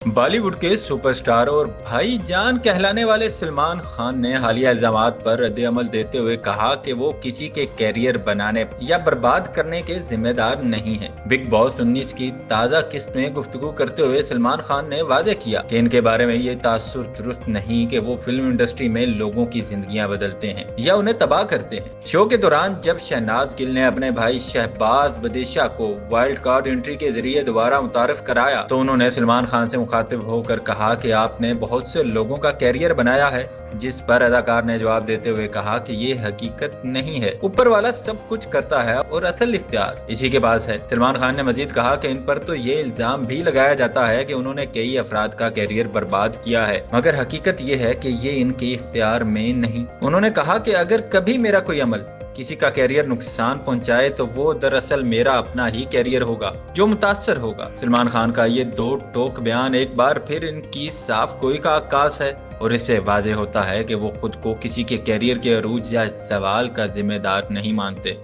बॉलीवुड के सुपरस्टार और भाई जान कहलाने वाले सलमान खान ने हालिया इल्जामात पर रद्द-ए-अमल देते हुए कहा कि वो किसी के कैरियर बनाने या बर्बाद करने के जिम्मेदार नहीं हैं। बिग बॉस 19 की ताज़ा किस्त में गुफ्तगू करते हुए सलमान खान ने वादे किया कि इनके बारे में ये तासुर दुरुस्त नहीं कि वो फिल्म इंडस्ट्री में लोगों की जिंदगियां बदलते हैं या उन्हें तबाह करते हैं। शो के दौरान जब शहनाज गिल ने अपने भाई शहबाज बदेशा को वाइल्ड कार्ड एंट्री के जरिए दोबारा मुतारिफ कराया तो उन्होंने सलमान खान से मुखातिब होकर कहा कि आपने बहुत से लोगों का कैरियर बनाया है, जिस पर अदाकार ने जवाब देते हुए कहा कि ये हकीकत नहीं है, ऊपर वाला सब कुछ करता है और असल इख्तियार इसी के पास है। सलमान खान ने मजीद कहा कि इन पर तो ये इल्जाम भी लगाया जाता है कि उन्होंने कई अफराद का कैरियर बर्बाद किया है, मगर हकीकत ये है कि ये इनके इख्तियार में नहीं। उन्होंने कहा कि अगर कभी मेरा कोई अमल किसी का कैरियर नुकसान पहुंचाए तो वो दरअसल मेरा अपना ही कैरियर होगा जो मुतासर होगा। सलमान खान का ये दो टोक बयान एक बार फिर इनकी साफ गोई का आकाश है और इससे वाज़ेह होता है कि वो खुद को किसी के कैरियर के अरूज या सवाल का जिम्मेदार नहीं मानते।